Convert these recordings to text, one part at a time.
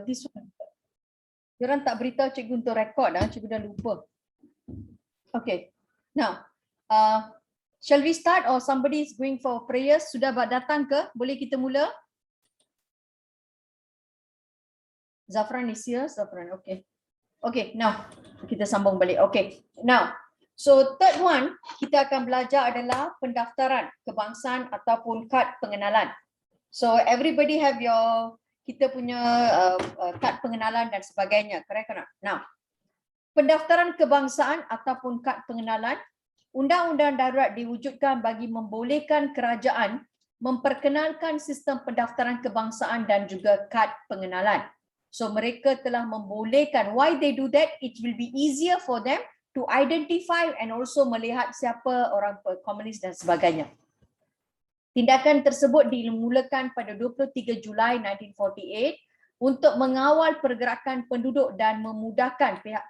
this one. Diorang tak beritahu cikgu untuk rekod dah, cikgu dah lupa. Okay, now shall we start or somebody is going for prayers? Sudah datang ke? Boleh kita mula? Zafran is here, Zafran, okay. Okay, now kita sambung balik. Okay, now so third one kita akan belajar adalah pendaftaran kebangsaan ataupun kad pengenalan. So everybody have your kita punya kad pengenalan dan sebagainya, correct or not? Now, pendaftaran kebangsaan ataupun kad pengenalan, undang-undang darurat diwujudkan bagi membolehkan kerajaan memperkenalkan sistem pendaftaran kebangsaan dan juga kad pengenalan. So mereka telah membolehkan. Why they do that? It will be easier for them to identify and also melihat siapa orang komunis dan sebagainya. Tindakan tersebut dimulakan pada 23 Julai 1948 untuk mengawal pergerakan penduduk dan memudahkan pihak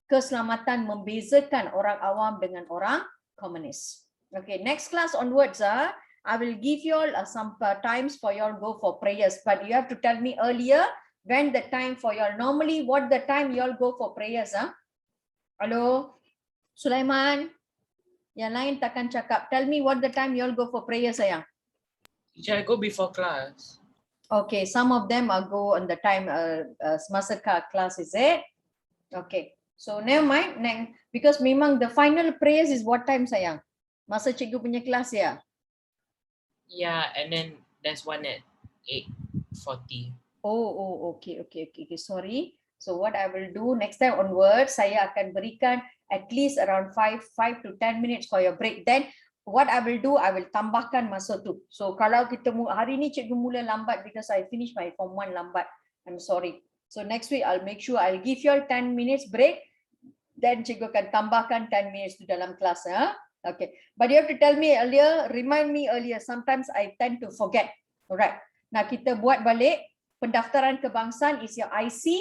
keselamatan membezakan orang awam dengan orang komunis. Okay, next class onwards, I will give you all some times for you all go for prayers, but you have to tell me earlier when the time for you all. Normally, what the time you all go for prayers? Hello, Sulaiman. Yang lain takkan cakap. Tell me what the time you all go for prayer, sayang. Teacher, I go before class. Okay, some of them are go on the time semasa class, is it? Okay, so never mind. Because memang the final prayers is what time, sayang? Masa cikgu punya kelas ya? Yeah, and then there's one at 8:40. Okay. Sorry. So what I will do next time onwards, saya akan berikan at least around 5 to 10 minutes for your break. Then what I will do, I will tambahkan masa tu. So kalau kita hari ni cikgu mula lambat because I finish my form 1 lambat. I'm sorry. So next week I'll make sure I'll give you all 10 minutes break. Then cikgu akan tambahkan 10 minutes tu dalam kelas. Okay. But you have to tell me earlier, remind me earlier. Sometimes I tend to forget. Alright. Nah, kita buat balik. Pendaftaran kebangsaan is your IC.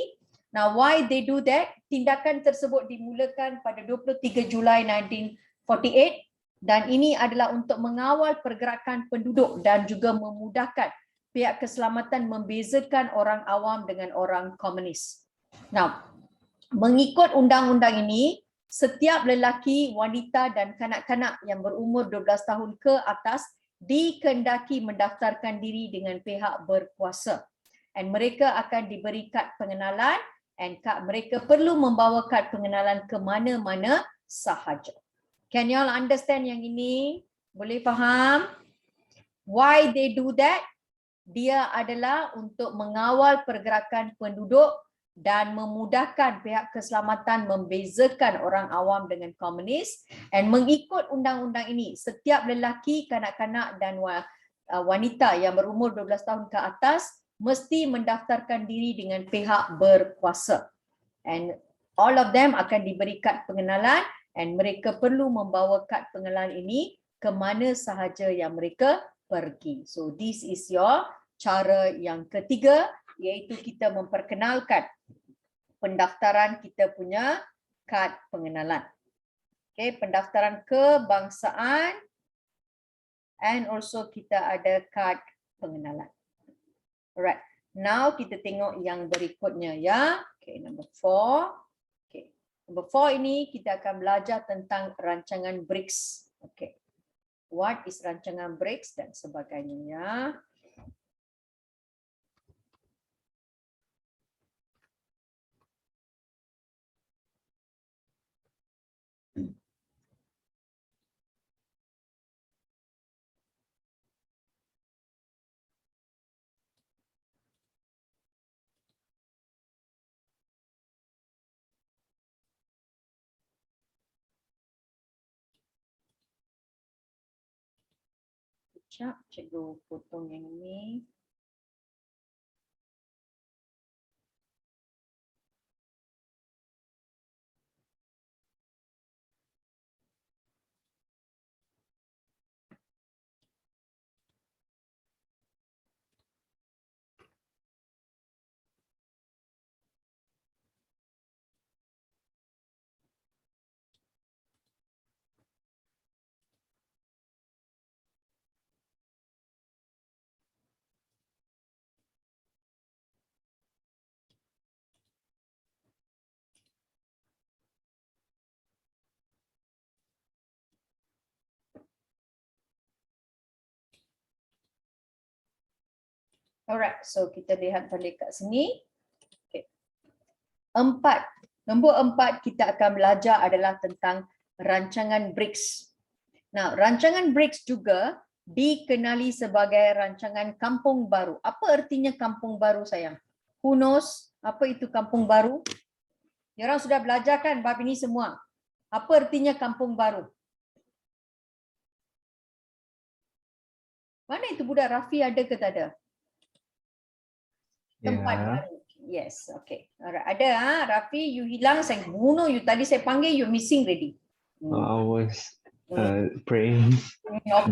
Now, why they do that? Tindakan tersebut dimulakan pada 23 Julai 1948 dan ini adalah untuk mengawal pergerakan penduduk dan juga memudahkan pihak keselamatan membezakan orang awam dengan orang komunis. Now, mengikut undang-undang ini, setiap lelaki, wanita dan kanak-kanak yang berumur 12 tahun ke atas dikehendaki mendaftarkan diri dengan pihak berkuasa. And mereka akan diberi kad pengenalan and mereka perlu membawa kad pengenalan ke mana-mana sahaja. Can you all understand yang ini? Boleh faham? Why they do that? Dia adalah untuk mengawal pergerakan penduduk dan memudahkan pihak keselamatan membezakan orang awam dengan komunis. And mengikut undang-undang ini, setiap lelaki, kanak-kanak dan wanita yang berumur 12 tahun ke atas mesti mendaftarkan diri dengan pihak berkuasa. And all of them akan diberi kad pengenalan and mereka perlu membawa kad pengenalan ini ke mana sahaja yang mereka pergi. So this is your cara yang ketiga, iaitu kita memperkenalkan pendaftaran kita punya kad pengenalan. Okay, pendaftaran kebangsaan and also kita ada kad pengenalan. Alright, now kita tengok yang berikutnya ya. Okay, number 4. Okay, number 4 ini kita akan belajar tentang rancangan BRICS. Okay, what is rancangan BRICS dan sebagainya ya. Sekejap, cikgu potong yang ini. Alright, so kita lihat balik kat sini. Okay. 4. Nombor 4 kita akan belajar adalah tentang rancangan BRICS. Nah, rancangan BRICS juga dikenali sebagai rancangan kampung baru. Apa artinya kampung baru, sayang? Who knows apa itu kampung baru? Diorang sudah belajar kan bab ini semua. Apa artinya kampung baru? Mana itu budak Rafi, ada ke tak ada? Tempat baru. Yes, okay. Alright. Ada Rafi, you hilang, saya bunuh you. Tadi saya panggil, you missing ready. I was praying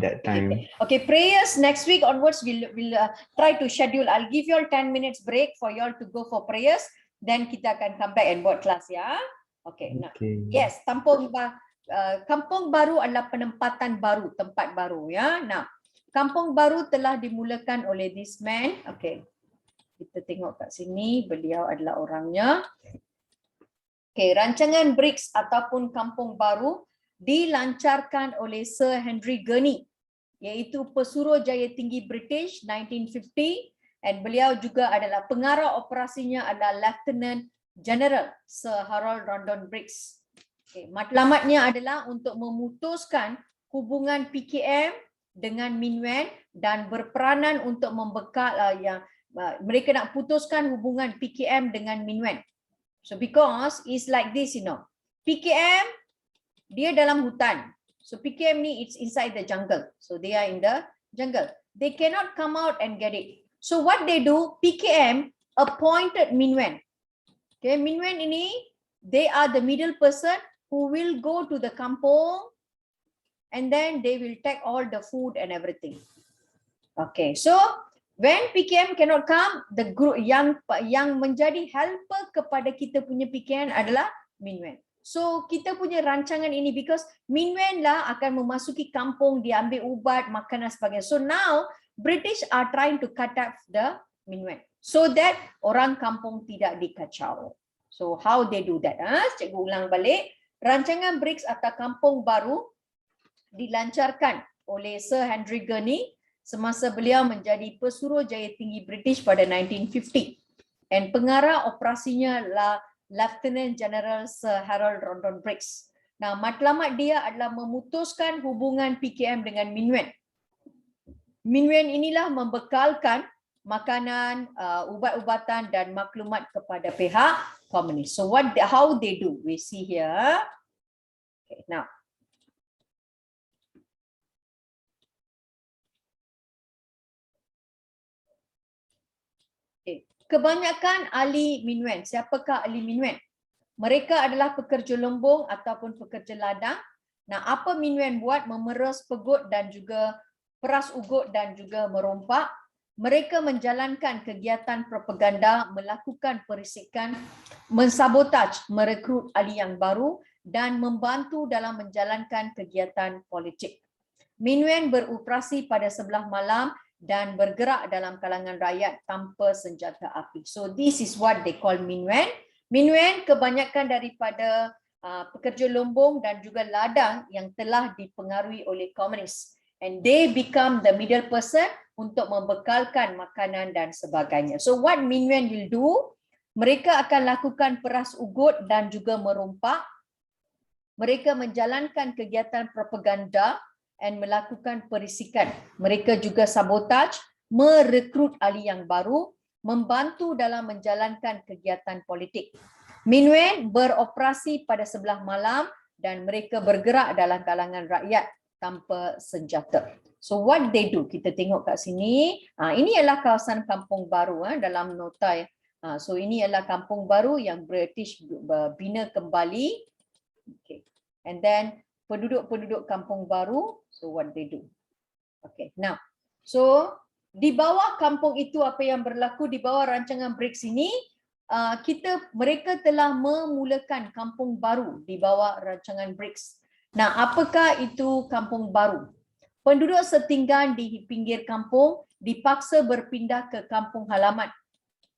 that time. Okay, prayers next week onwards we'll try to schedule. I'll give you all 10 minutes break for you all to go for prayers. Then kita akan come back and buat kelas ya. Okay. Nah, yes, kampung baru adalah penempatan baru, tempat baru ya. Nah, kampung baru telah dimulakan oleh this man. Okay. Kita tengok kat sini, beliau adalah orangnya. Okay, rancangan BRICS ataupun kampung baru dilancarkan oleh Sir Henry Gurney, iaitu Pesuruhjaya Tinggi British 1950, dan beliau juga adalah pengarah operasinya adalah Lieutenant General Sir Harold Rondon Briggs. Okay, matlamatnya adalah untuk memutuskan hubungan PKM dengan Min Wen dan berperanan untuk membekal mereka nak putuskan hubungan PKM dengan Min Wen. So because it's like this, you know, PKM dia dalam hutan. So PKM ni it's inside the jungle. So they are in the jungle. They cannot come out and get it. So what they do, PKM appointed Min Wen. Okay, Min Wen ini, they are the middle person who will go to the kampung and then they will take all the food and everything. Okay, so when PKM cannot come, the group yang menjadi helper kepada kita punya PKM adalah Min Wen. So kita punya rancangan ini because Min Wen lah akan memasuki kampung, dia ambil ubat, makan dan sebagainya. So now British are trying to cut off the Min Wen so that orang kampung tidak dikacau. So how they do that? Cikgu ulang balik. Rancangan BRICS atau kampung baru dilancarkan oleh Sir Henry Gurney semasa beliau menjadi Pesuruhjaya Tinggi British pada 1950. Dan pengarah operasinya adalah Lieutenant General Sir Harold Rondon Briggs. Nah, matlamat dia adalah memutuskan hubungan PKM dengan Min Wen. Min Wen inilah membekalkan makanan, ubat-ubatan dan maklumat kepada pihak komunis. So how they do? We see here. Okay, now. Kebanyakan ahli Min Wen. Siapakah ahli Min Wen? Mereka adalah pekerja lombong ataupun pekerja ladang. Nah, apa Min Wen buat? Memeras pegut dan juga peras ugut dan juga merompak. Mereka menjalankan kegiatan propaganda, melakukan perisikan, mensabotaj, merekrut ahli yang baru dan membantu dalam menjalankan kegiatan politik. Min Wen beroperasi pada sebelah malam dan bergerak dalam kalangan rakyat tanpa senjata api. So this is what they call Min Wen. Min Wen kebanyakan daripada pekerja lombong dan juga ladang yang telah dipengaruhi oleh komunis. And they become the middle person untuk membekalkan makanan dan sebagainya. So what Min Wen will do? Mereka akan lakukan peras ugut dan juga merompak. Mereka menjalankan kegiatan propaganda dan melakukan perisikan. Mereka juga sabotaj, merekrut ahli yang baru, membantu dalam menjalankan kegiatan politik. Min Wen beroperasi pada sebelah malam dan mereka bergerak dalam kalangan rakyat tanpa senjata. So what they do? Kita tengok kat sini. Ini adalah kawasan kampung baru dalam nota. So ini adalah kampung baru yang British bina kembali. Okay. And then penduduk-penduduk kampung baru, so what they do? Okay, now, so di bawah kampung itu apa yang berlaku di bawah rancangan BRICS ini, mereka telah memulakan kampung baru di bawah rancangan BRICS. Nah, apakah itu kampung baru? Penduduk setinggan di pinggir kampung dipaksa berpindah ke kampung halaman.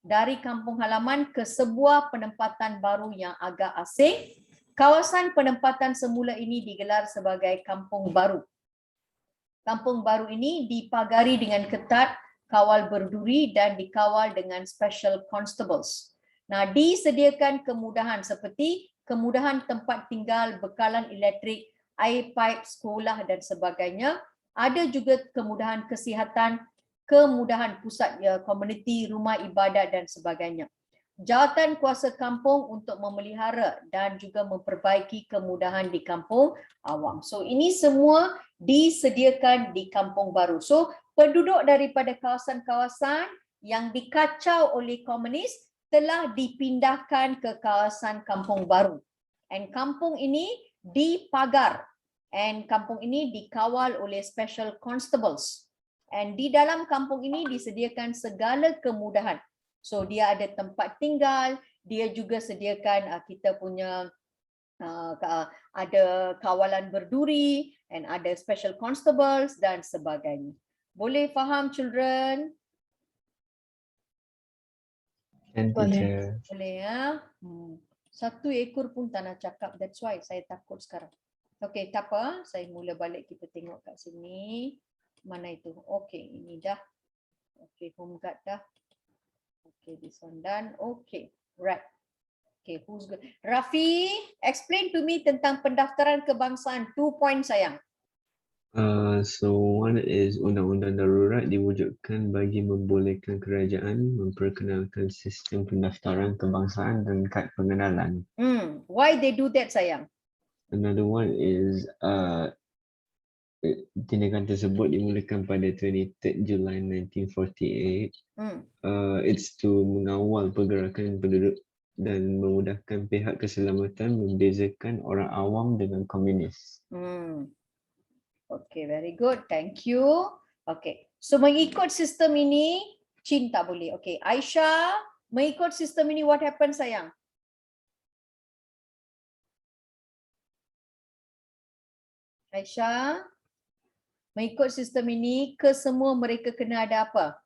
Dari kampung halaman ke sebuah penempatan baru yang agak asing. Kawasan penempatan semula ini digelar sebagai kampung baru. Kampung baru ini dipagari dengan ketat kawal berduri dan dikawal dengan special constables. Nah, disediakan kemudahan seperti kemudahan tempat tinggal, bekalan elektrik, air pipe, sekolah dan sebagainya. Ada juga kemudahan kesihatan, kemudahan pusat komuniti, rumah ibadat dan sebagainya. Jawatan kuasa kampung untuk memelihara dan juga memperbaiki kemudahan di kampung awam. So ini semua disediakan di kampung baru. So penduduk daripada kawasan-kawasan yang dikacau oleh komunis telah dipindahkan ke kawasan kampung baru. And kampung ini dipagar. And kampung ini dikawal oleh special constables. And di dalam kampung ini disediakan segala kemudahan. So dia ada tempat tinggal, dia juga sediakan kita punya ada kawalan berduri, and ada special constables dan sebagainya. Boleh faham children? And teacher. Boleh ya. Satu ekor pun tak nak cakap, that's why saya takut sekarang. Okey, tak apa, saya mula balik, kita tengok kat sini. Mana itu? Okey, ini dah. Okey, home guard dah. Okey, this one done. Okey, right. Okay, who's good? Rafi, explain to me tentang pendaftaran kebangsaan. 2 points sayang. So one is undang-undang darurat diwujudkan bagi membolehkan kerajaan memperkenalkan sistem pendaftaran kebangsaan dan kad pengenalan. Why they do that sayang? Another one is tindakan tersebut dimulakan pada 23 Julai 1948. It's to mengawal pergerakan penduduk dan memudahkan pihak keselamatan membezakan orang awam dengan komunis. Okay, very good. Thank you. Okay, so mengikut sistem ini, Chin tak boleh. Okay, Aisyah, mengikut sistem ini what happens sayang? Aisyah, mengikut sistem ini, kesemua mereka kena ada apa?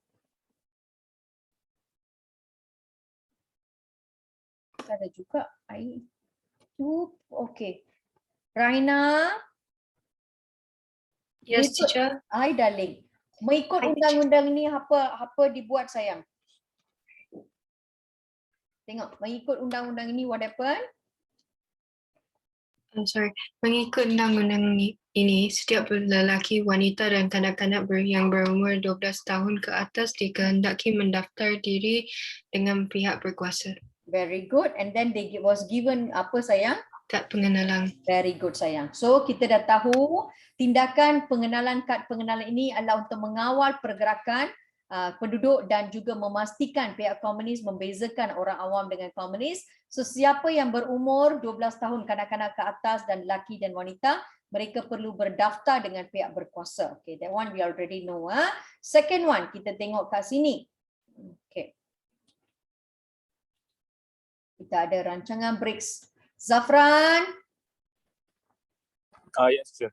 Ada juga. Okay. Raina. Yes, teacher. Hai darling. Mengikut undang-undang ini apa dibuat sayang? Tengok, mengikut undang-undang ini what happen? I'm sorry. Mengikut undang-undang ini, setiap lelaki, wanita dan kanak-kanak yang berumur 12 tahun ke atas dikehendaki mendaftar diri dengan pihak berkuasa. Very good. And then they was given apa sayang? Kad pengenalan. Very good sayang. So kita dah tahu tindakan pengenalan kad pengenalan ini adalah untuk mengawal pergerakan penduduk dan juga memastikan pihak komunis membezakan orang awam dengan komunis. So siapa yang berumur 12 tahun kanak-kanak ke atas dan lelaki dan wanita, mereka perlu berdaftar dengan pihak berkuasa. Okay, that one we already know. Second one, kita tengok kat sini. Okay. Kita ada rancangan BRICS. Zafran. Yes, sir.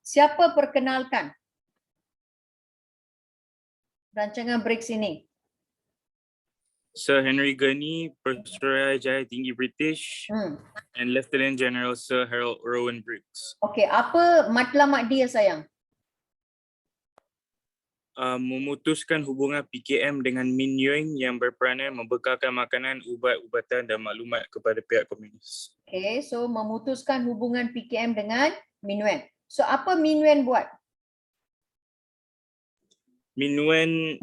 Siapa perkenalkan rancangan BRICS ini? Sir Henry Gurney, Persaudaraan Jaya Tinggi British, and Lieutenant General Sir Harold Rowan Briggs. Okey, apa matlamat dia sayang? Memutuskan hubungan PKM dengan Min Yuen yang berperanan membekalkan makanan, ubat-ubatan dan maklumat kepada pihak komunis. Okay, so memutuskan hubungan PKM dengan Min Yuen. So apa Min Yuen buat? Min Yuen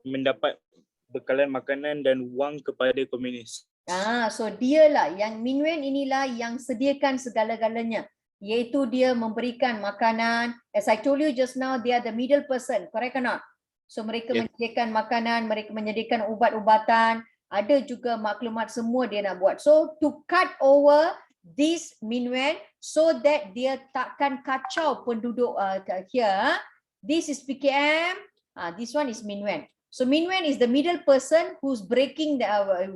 mendapat bekalan makanan dan wang kepada komunis. So dialah yang Min Yuen inilah yang sediakan segala-galanya. Iaitu dia memberikan makanan. As I told you just now, they are the middle person, correct or not? So mereka menyediakan makanan, mereka menyediakan ubat-ubatan, ada juga maklumat semua dia nak buat. So to cut over this Min Yuen so that dia takkan kacau penduduk here. This is PKM, this one is Min Yuen. So Min Yuen is the middle person who's breaking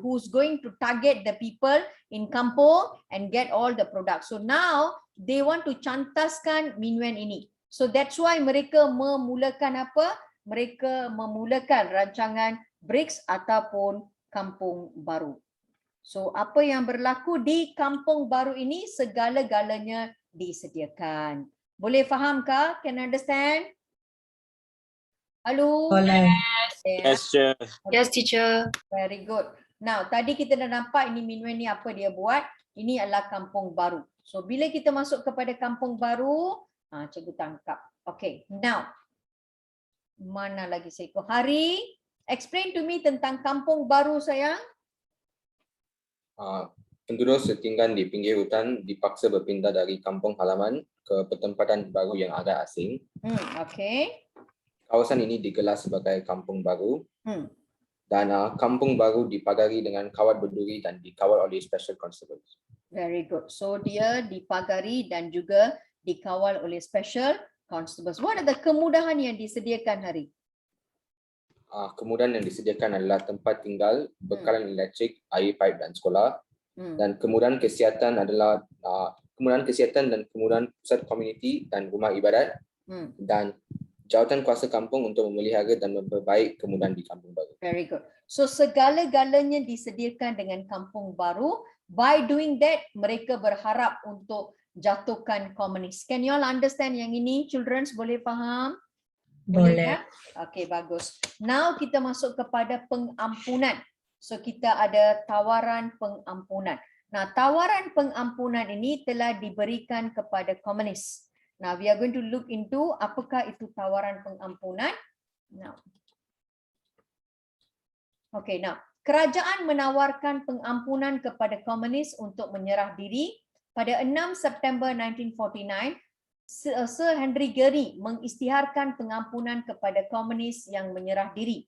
who's going to target the people in kampung and get all the products. So now they want to cantaskan Min Yuen ini. So that's why mereka memulakan apa? Mereka memulakan rancangan BRICS ataupun kampung baru. So apa yang berlaku di kampung baru ini, segala-galanya disediakan. Boleh fahamkah? Can understand? Halo. Boleh. Yes, Chair. Yes, teacher. Very good. Now, tadi kita dah nampak ini Min Wen ni apa dia buat. Ini adalah kampung baru. So, bila kita masuk kepada kampung baru, cikgu tangkap. Okay, now. Mana lagi saya ikut? Hari, explain to me tentang kampung baru sayang. Penduduk setinggan di pinggir hutan dipaksa berpindah dari kampung halaman ke pertempatan baru yang agak asing. Okay. Kawasan ini digelar sebagai kampung baru. Dan kampung baru dipagari dengan kawat berduri dan dikawal oleh special constables. Very good. So dia dipagari dan juga dikawal oleh special constables. What are the kemudahan yang disediakan Hari? Kemudahan yang disediakan adalah tempat tinggal, bekalan elektrik, air pipe dan sekolah. Dan kemudahan kesihatan adalah kemudahan kesihatan dan kemudahan pusat komuniti dan rumah ibadat. Dan jawatan kuasa kampung untuk memelihara dan memperbaik kemudahan di kampung baru. Very good. So segala-galanya disediakan dengan kampung baru. By doing that, mereka berharap untuk jatuhkan komunis. Can you all understand yang ini? Children boleh faham? Boleh. Okay, bagus. Now kita masuk kepada pengampunan. So kita ada tawaran pengampunan. Nah, tawaran pengampunan ini telah diberikan kepada komunis. Now we are going to look into apakah itu tawaran pengampunan. Now. Okay, now kerajaan menawarkan pengampunan kepada komunis untuk menyerah diri pada 6 September 1949. Sir Henry Gurney mengisytiharkan pengampunan kepada komunis yang menyerah diri.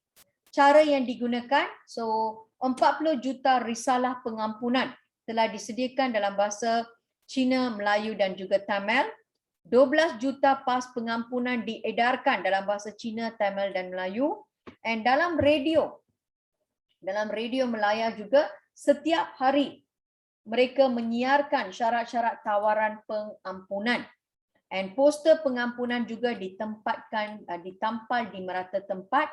Cara yang digunakan, so 40 juta risalah pengampunan telah disediakan dalam bahasa Cina, Melayu dan juga Tamil. 12 juta pas pengampunan diedarkan dalam bahasa Cina, Tamil dan Melayu. And dalam radio Melaya juga setiap hari mereka menyiarkan syarat-syarat tawaran pengampunan. And poster pengampunan juga ditampal di merata tempat.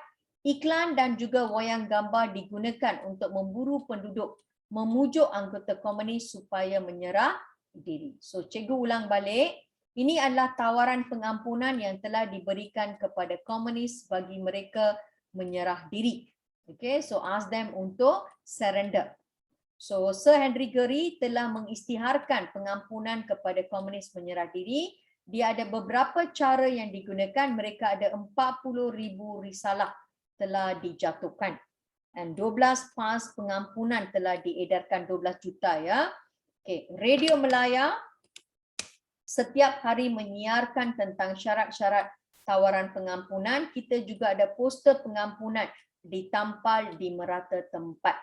Iklan dan juga wayang gambar digunakan untuk memburu penduduk, memujuk anggota komunis supaya menyerah diri. So, cikgu ulang balik. Ini adalah tawaran pengampunan yang telah diberikan kepada komunis bagi mereka menyerah diri. Okay, so ask them untuk surrender. So, Sir Henry Gurney telah mengisytiharkan pengampunan kepada komunis menyerah diri. Dia ada beberapa cara yang digunakan. Mereka ada 40,000 risalah telah dijatuhkan. Dan 12 pas pengampunan telah diedarkan 12 juta ya. Okay. Radio Melaya setiap hari menyiarkan tentang syarat-syarat tawaran pengampunan. Kita juga ada poster pengampunan ditampal di merata tempat.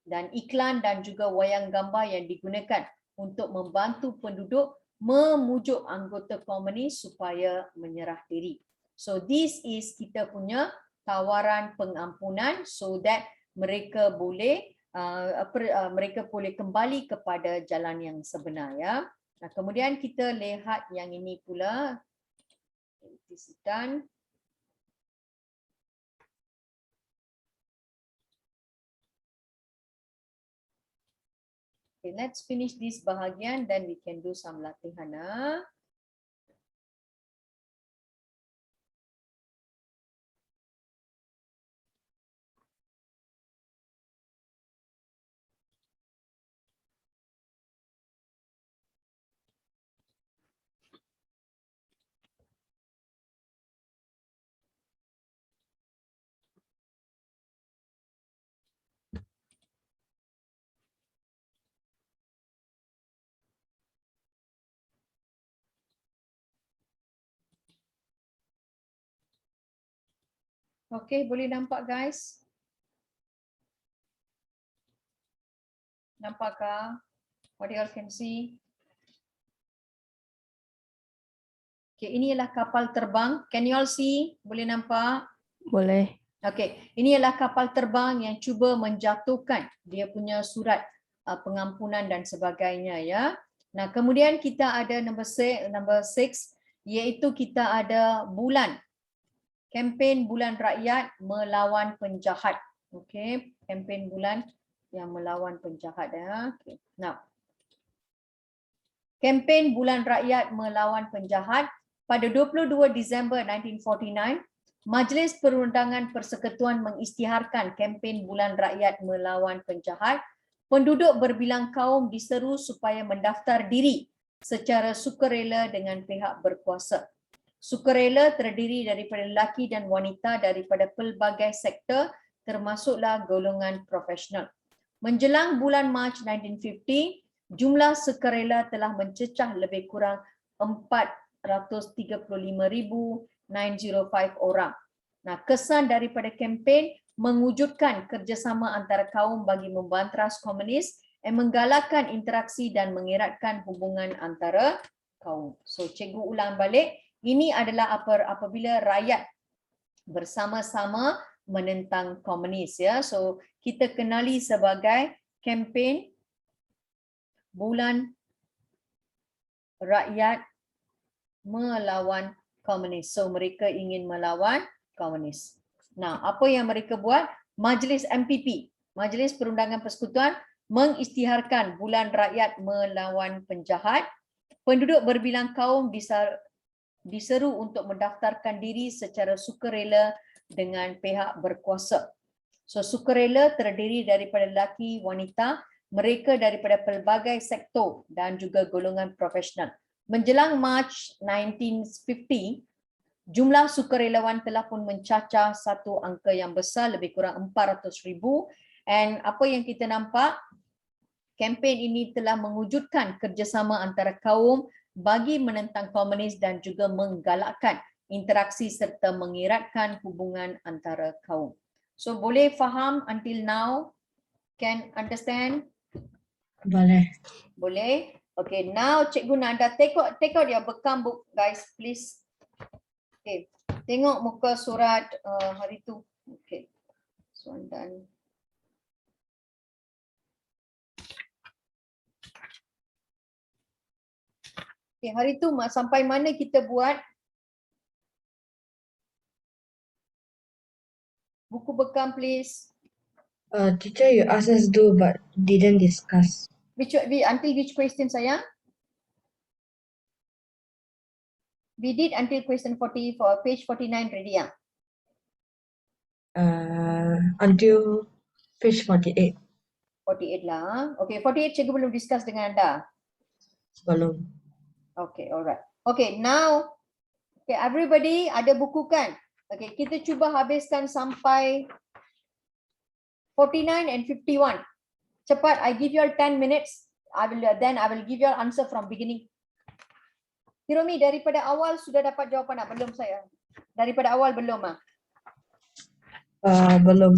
Dan iklan dan juga wayang gambar yang digunakan untuk membantu penduduk memujuk anggota komunis supaya menyerah diri. So this is kita punya tawaran pengampunan so that mereka boleh kembali kepada jalan yang sebenar ya. Nah, kemudian kita lihat yang ini pula. This is done. Okay, let's finish this bahagian then we can do some latihan. Okay, boleh nampak guys? Nampakkah? What you all can see? Okay, ini adalah kapal terbang. Can you all see? Boleh nampak? Boleh. Okay, ini adalah kapal terbang yang cuba menjatuhkan dia punya surat pengampunan dan sebagainya ya. Nah, kemudian kita ada number 6 iaitu kita ada bulan. Kempen bulan rakyat melawan penjahat. Okey, kempen bulan yang melawan penjahat ya. Okay. Now, kempen bulan rakyat melawan penjahat pada 22 Disember 1949, Majlis Perundangan Persekutuan mengisytiharkan kempen Bulan Rakyat Melawan Penjahat. Penduduk berbilang kaum diseru supaya mendaftar diri secara sukarela dengan pihak berkuasa. Sukarela terdiri daripada lelaki dan wanita daripada pelbagai sektor termasuklah golongan profesional. Menjelang bulan Mac 1950, jumlah sukarela telah mencecah lebih kurang 435,905 orang. Nah, kesan daripada kempen mewujudkan kerjasama antara kaum bagi membantras komunis dan menggalakkan interaksi dan mengeratkan hubungan antara kaum. So, cikgu ulang balik, ini adalah apabila rakyat bersama-sama menentang komunis, ya. So, kita kenali sebagai kempen Bulan Rakyat Melawan Komunis. So, mereka ingin melawan komunis. Nah, apa yang mereka buat? Majlis MPP, Majlis Perundangan Persekutuan, mengisytiharkan Bulan Rakyat Melawan Penjahat. Penduduk berbilang kaum diseru untuk mendaftarkan diri secara sukarela dengan pihak berkuasa. So, sukarela terdiri daripada lelaki, wanita, mereka daripada pelbagai sektor dan juga golongan profesional. Menjelang Mac 1950, jumlah sukarelawan telah pun mencacah satu angka yang besar, lebih kurang 400,000. Dan apa yang kita nampak, kempen ini telah mewujudkan kerjasama antara kaum bagi menentang komunis dan juga menggalakkan interaksi serta mengeratkan hubungan antara kaum. So, boleh faham until now? Can understand? Boleh. Boleh? Okay, now cikgu nak anda take out your bekam book, guys, please. Okay, tengok muka surat hari tu. Okay, so done. Okay, hari tu sampai mana kita buat? Buku bekam, please. Teacher, you asked us do but didn't discuss. Until which question, sayang? We did until question 40 for page 49 ready, ya? Until page 48. 48 lah. Okay, 48 cikgu belum discuss dengan anda. Belum. Okay, alright. Okay, now, okay, everybody ada buku kan? Okay, kita cuba habiskan sampai 49 and 51. Cepat, I give you all 10 minutes. I will give you all answer from beginning. Hiromi, daripada awal sudah dapat jawapan tak? Belum saya. Daripada awal belum ah? Belum.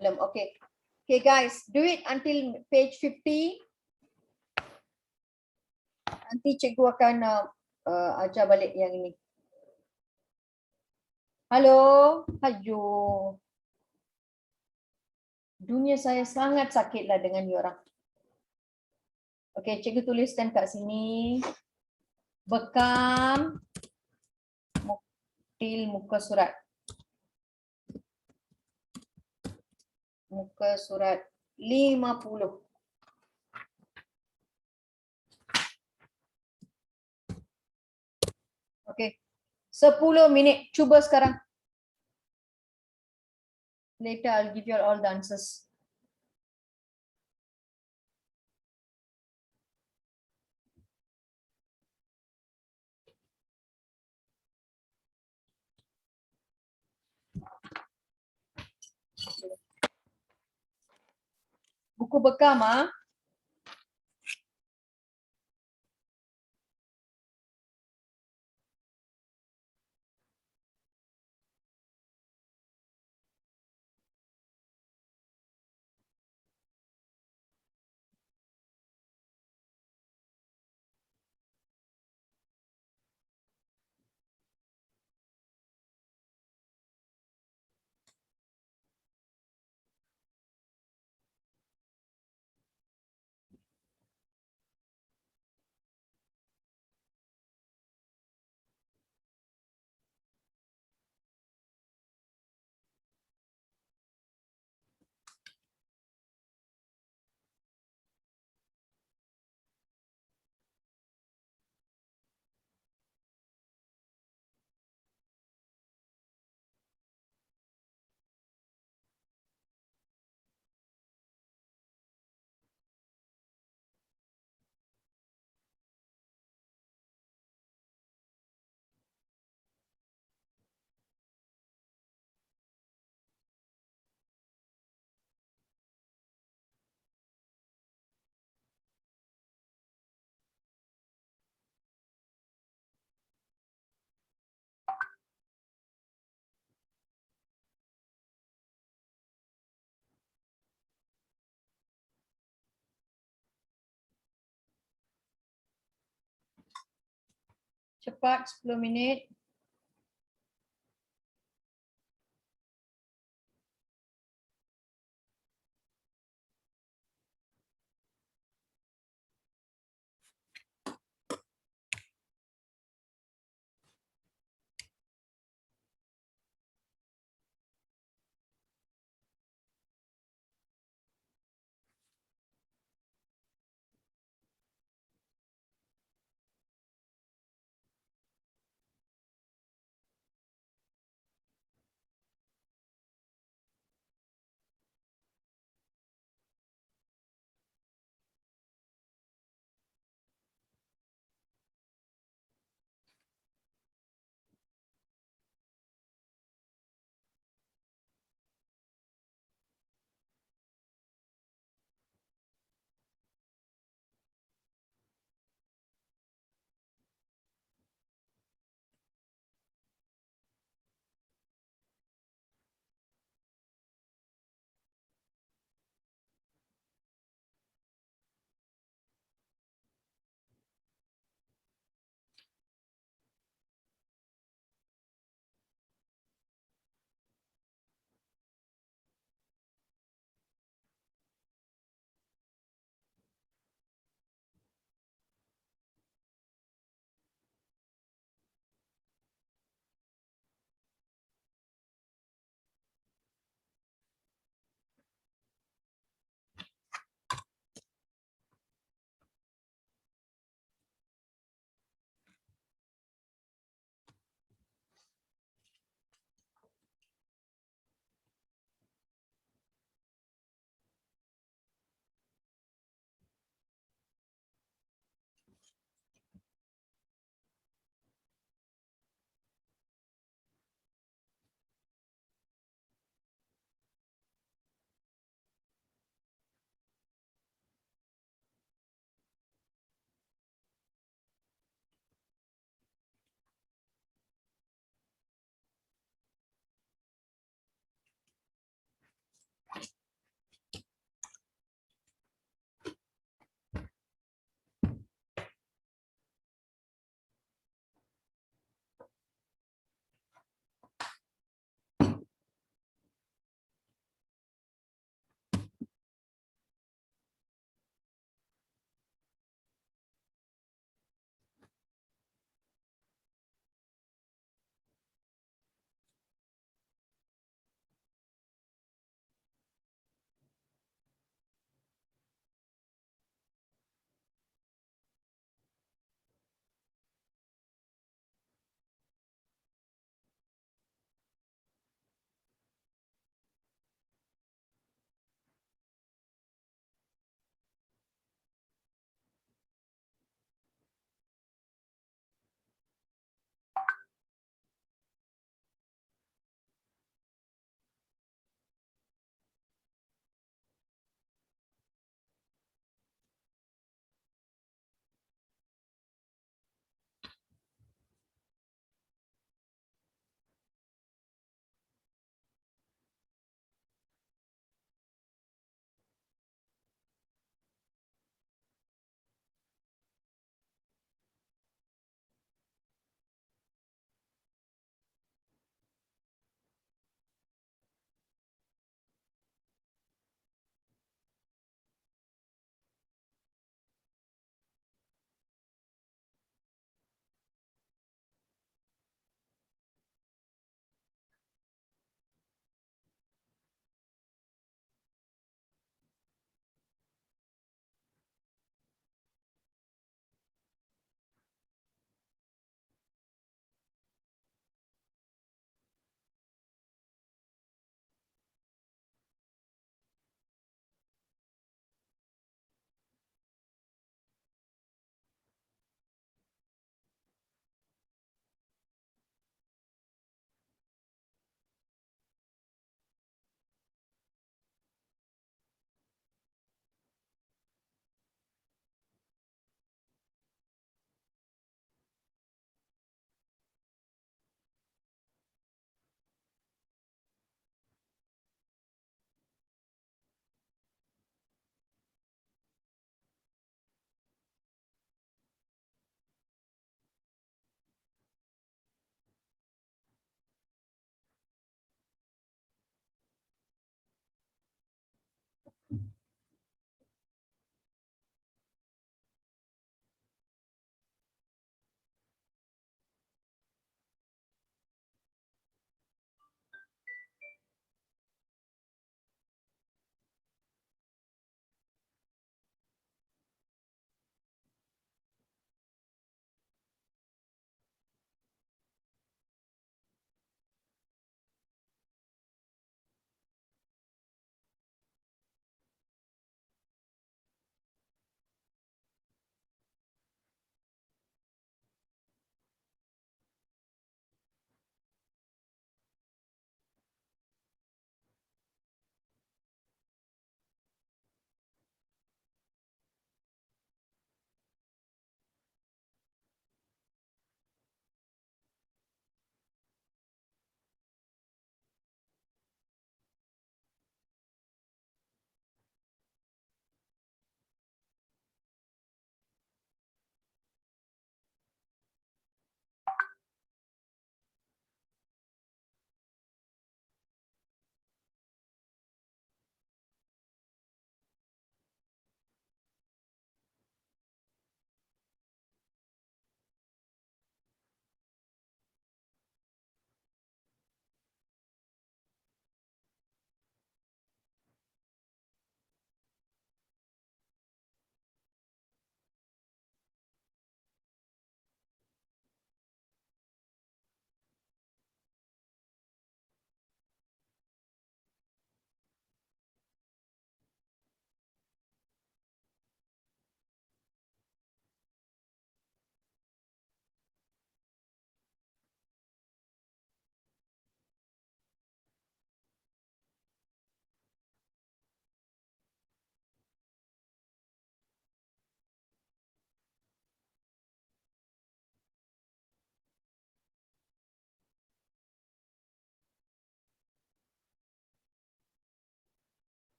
Belum, okay. Okay guys, do it until page 50. Nanti cikgu akan ajar balik yang ini. Halo, hayo. Dunia saya sangat sakitlah dengan you orang. Okey, cikgu tuliskan kat sini. Bekam muktil muka surat. Muka surat 50. Okey. 10 minit. Cuba sekarang. Later I'll give you all the answers. Buku bekam ah. Cepat 10 minit.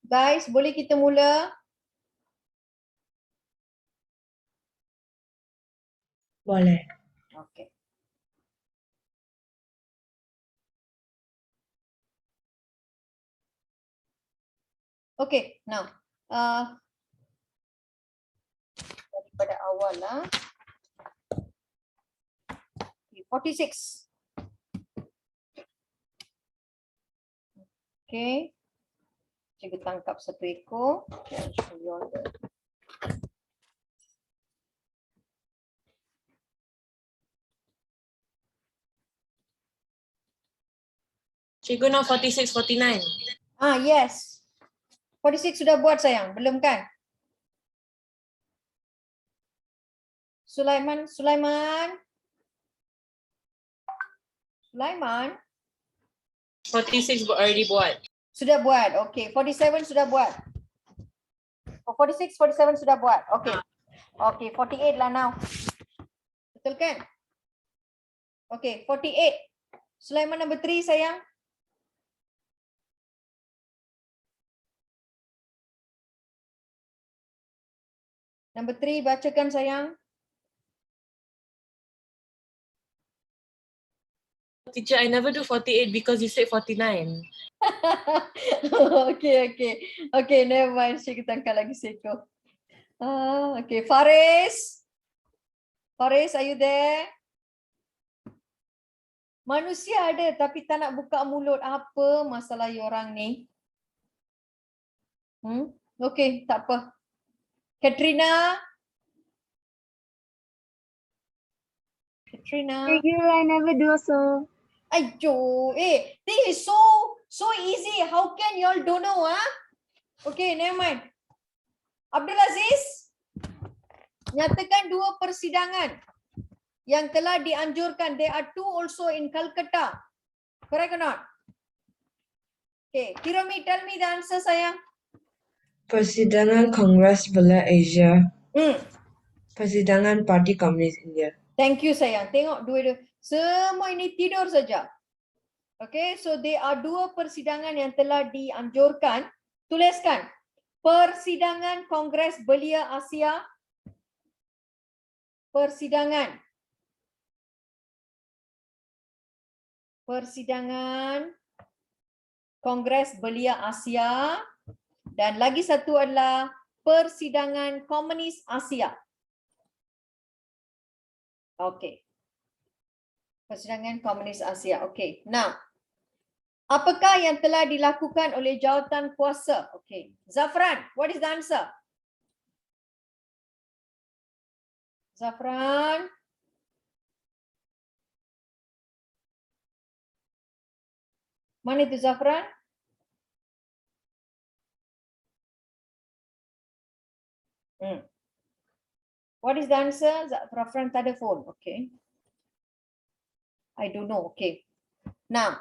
Guys, boleh kita mula? Boleh. Okay. Okay, now daripada awal lah. 46. Okay. Cikgu tangkap satu ekor. Okay, I'll show you all the Cikgu now 46, 49. yes. 46 sudah buat sayang, belum kan? Sulaiman. 46 already buat. Sudah buat. Okay, 47 sudah buat. 46, 47 sudah buat. Okay. Okay, 48 lah now. Betul kan? Okay, 48. Sulaiman number 3 sayang. Number 3 bacakan sayang. Teacher, I never do 48 because you said 49. Okay, never mind. Cikgu tangkap lagi seko. Okay, Faris, are you there? Manusia ada tapi tak nak buka mulut. Apa masalah you orang ni? Okay, tak apa. Katrina. I never do so. Ayo, this is so easy. How can you all don't know, huh? Okay, never mind. Abdul Aziz, nyatakan 2 persidangan yang telah dianjurkan. There are 2 also in Calcutta. Correct or not? Okay, Kiromi, tell me the answer, sayang. Persidangan Kongres Belia Asia. Persidangan Parti Komunis India. Thank you, sayang. Tengok dua-dua. Semua ini tidur saja. Okay, so there are 2 persidangan yang telah dianjurkan. Tuliskan. Persidangan Kongres Belia Asia. Persidangan Kongres Belia Asia. Dan lagi satu adalah Persidangan Komunis Asia. Okay. Persidangan Komunis Asia. Okay. Now, apakah yang telah dilakukan oleh jawatan kuasa? Okay. Zafran, what is the answer? Zafran. Mana itu Zafran? What is the answer? Zafran tak ada phone. Okay. I don't know. Okay. Now.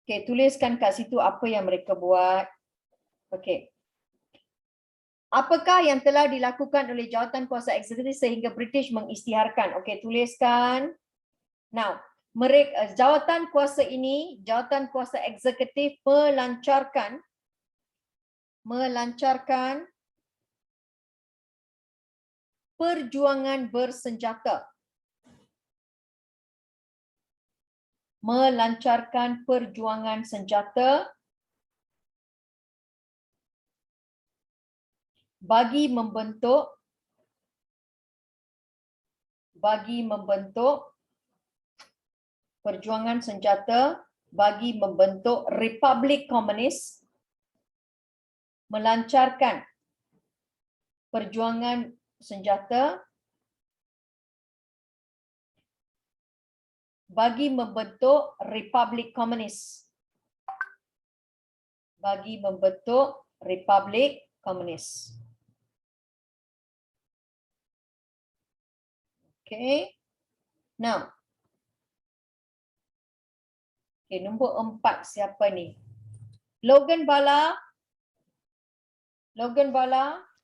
Okay, tuliskan kat situ apa yang mereka buat. Okay. Apakah yang telah dilakukan oleh jawatan kuasa eksekutif sehingga British mengisytiharkan? Okay, tuliskan. Now, mereka jawatan kuasa ini, jawatan kuasa eksekutif melancarkan perjuangan bersenjata. Melancarkan perjuangan senjata bagi membentuk perjuangan senjata bagi membentuk Republik Komunis, melancarkan perjuangan senjata bagi membentuk Republik Komunis. Bagi membentuk Republik Komunis. Okay. Now. Okay, nombor 4 siapa ni? Logan Bala.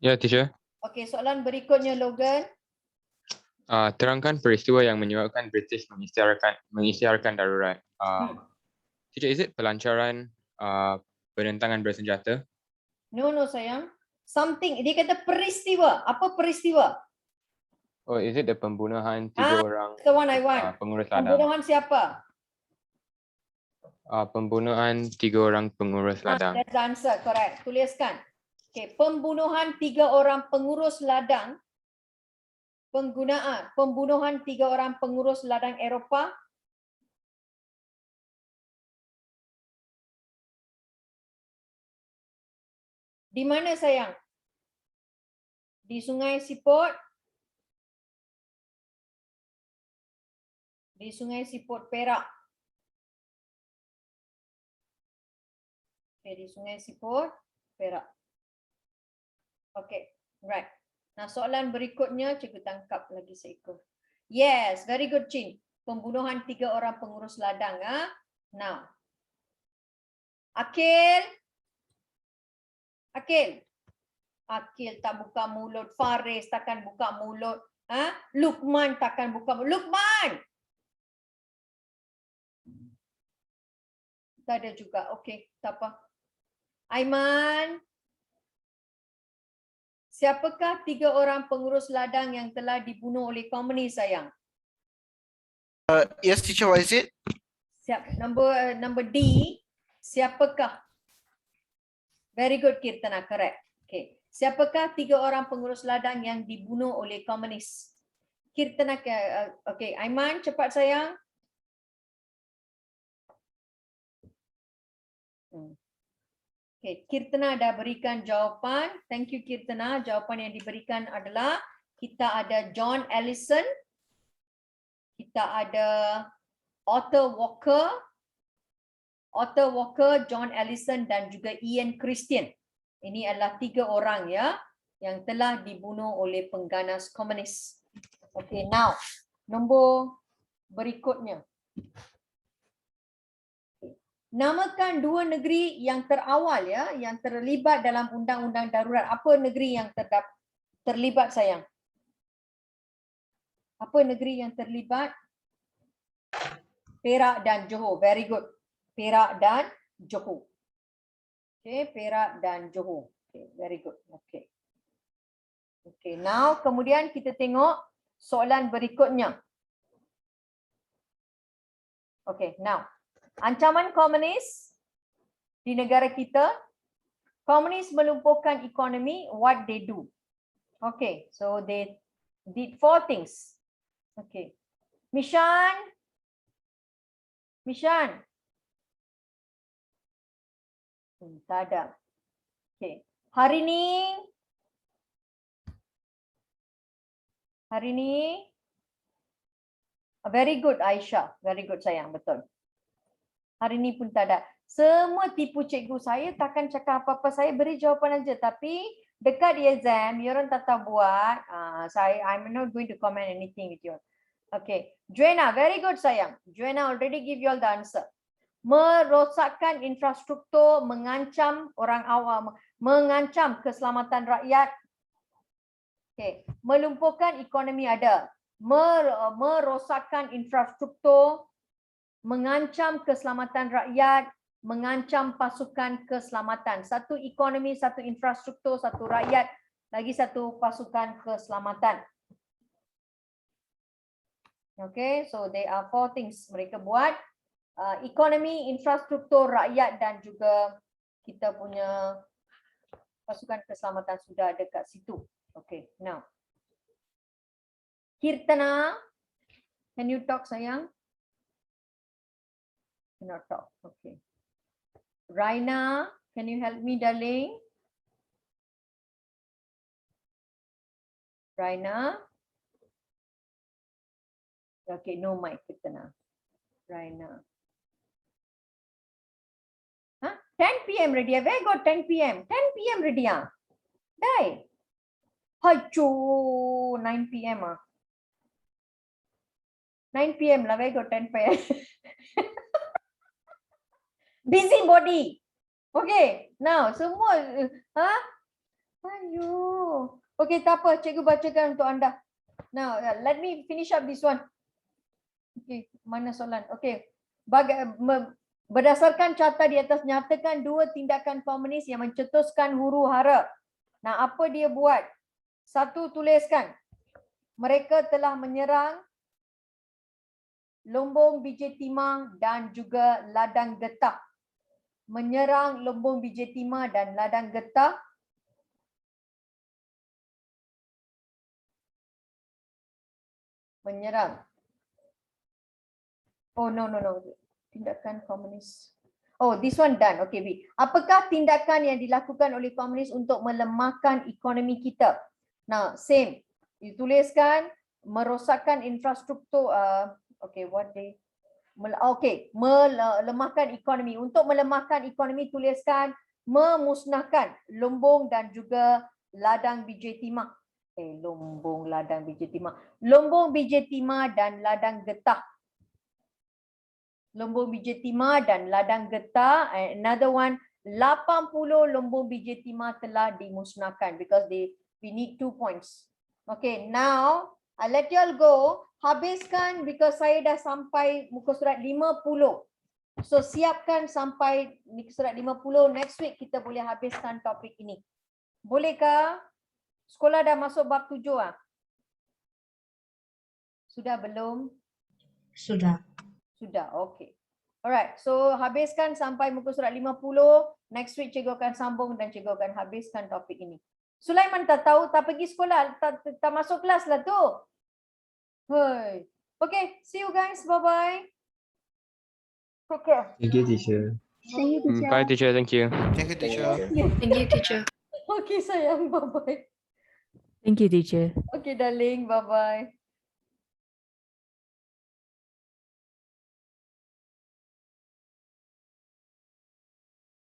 Ya, teacher. Okay, soalan berikutnya Logan. Terangkan peristiwa yang menyebabkan British mengisytiharkan darurat. Teacher, is it pelancaran Perentangan bersenjata. No sayang. Something, dia kata peristiwa. Apa peristiwa? Oh, is it the pembunuhan 3 orang The one I want. pengurus ladang? Pembunuhan siapa? Pembunuhan 3 orang pengurus ladang. That's the answer, correct. Tuliskan. Okay, pembunuhan 3 orang pengurus ladang. Pembunuhan 3 orang pengurus ladang Eropah. Di mana sayang? Di Sungai Siput. Di Sungai Siput Perak. Okay, di Sungai Siput Perak. Okay, right. Nah, soalan berikutnya cikgu tangkap lagi seekor. Yes, very good Chin. Pembunuhan 3 orang pengurus ladang. Now. Akil tak buka mulut. Faris takkan buka mulut. Lukman takkan buka mulut. Lukman! Tak ada juga. Okey, tak apa. Aiman. Siapakah 3 orang pengurus ladang yang telah dibunuh oleh komunis sayang? Yes, teacher, what is it? Number D. Siapakah? Very good, Kirtana, correct. Okay. Siapakah 3 orang pengurus ladang yang dibunuh oleh komunis? Kirtana, okay. Aiman, cepat sayang. Okay, Kirtana dah berikan jawapan. Thank you, Kirtana. Jawapan yang diberikan adalah kita ada John Ellison, kita ada Arthur Walker, John Ellison dan juga Ian Christian. Ini adalah 3 orang ya yang telah dibunuh oleh pengganas komunis. Okay, now nombor berikutnya. Namakan 2 negeri yang terawal ya, yang terlibat dalam undang-undang darurat. Apa negeri yang terlibat sayang? Apa negeri yang terlibat? Perak dan Johor. Very good. Perak dan Johor. Okay, Perak dan Johor. Okay, very good. Okay. Okay, now kemudian kita tengok soalan berikutnya. Okay, now. Ancaman komunis di negara kita. Komunis melumpuhkan ekonomi. What they do? Okay, so they did 4 things. Okay. Mishan. Tak ada. Okay. Hari ni. Very good Aisyah. Very good sayang. Betul. Hari ni pun tak ada. Semua tipu cikgu. Saya takkan cakap apa-apa. Saya beri jawapan aja. Tapi dekat di exam, you orang tak tahu buat. I'm not going to comment anything with you. Okay. Joanna, very good sayang. Joanna already give you all the answer. Merosakkan infrastruktur, mengancam orang awam, mengancam keselamatan rakyat. Okay. Melumpuhkan ekonomi ada. Merosakkan infrastruktur, mengancam keselamatan rakyat, mengancam pasukan keselamatan. Satu ekonomi, satu infrastruktur, satu rakyat, lagi satu pasukan keselamatan. Okay, so there are 4 things mereka buat. Ekonomi, infrastruktur, rakyat dan juga kita punya pasukan keselamatan sudah ada kat situ. Okay, now. Kirtana, can you talk sayang? Cannot talk. Okay. Raina, can you help me, darling? Raina. Okay, no mic, Kirtana. Raina. 10 PM ready. Very good. 10 PM. 10 PM ready. Dai. Hachu. 9 PM. 9 PM lah. Very good. 10 PM. Busy body. Okay. Now, semua. Ayo. Okay, tak apa. Cikgu bacakan untuk anda. Now, let me finish up this one. Okay, mana soalan? Okay. Berdasarkan carta di atas, nyatakan 2 tindakan komunis yang mencetuskan huru-hara. Nah, apa dia buat? 1, tuliskan. Mereka telah menyerang Lombong, Biji Timah dan juga Ladang Getah. Menyerang Lombong, Biji Timah dan Ladang Getah. Menyerang. Oh, no. Tindakan komunis. Oh, this one done. Okay, B. Apakah tindakan yang dilakukan oleh komunis untuk melemahkan ekonomi kita? Now, same. Dituliskan merosakkan infrastruktur. Okay, what they? Okay, melemahkan ekonomi. Untuk melemahkan ekonomi, tuliskan memusnahkan Lombong dan juga Ladang Biji Timah. Lombong, Ladang Biji Timah. Lombong, Biji Timah dan Ladang Getah. Lombong, Biji Timah dan Ladang Getah. And another one, 80 Lombong, Biji Timah telah dimusnahkan because we need 2 points. Okay, now I let you all go. Habiskan because saya dah sampai muka surat 50. So siapkan sampai muka surat 50. Next week kita boleh habiskan topik ini. Bolehkah? Sekolah dah masuk bab 7 ah? Sudah belum? Sudah. Sudah, okay. Alright, so habiskan sampai muka surat 50. Next week cikgu akan sambung dan cikgu akan habiskan topik ini. Sulaiman tak tahu, tak pergi sekolah, tak masuk kelas lah tu. Hey. Okay, see you guys. Bye-bye. Take care. Thank you, teacher. Thank you, teacher. Bye, teacher. Thank you. Thank you, teacher. Thank you, teacher. Okay, sayang. Bye-bye. Thank you, teacher. Okay, darling. Bye-bye.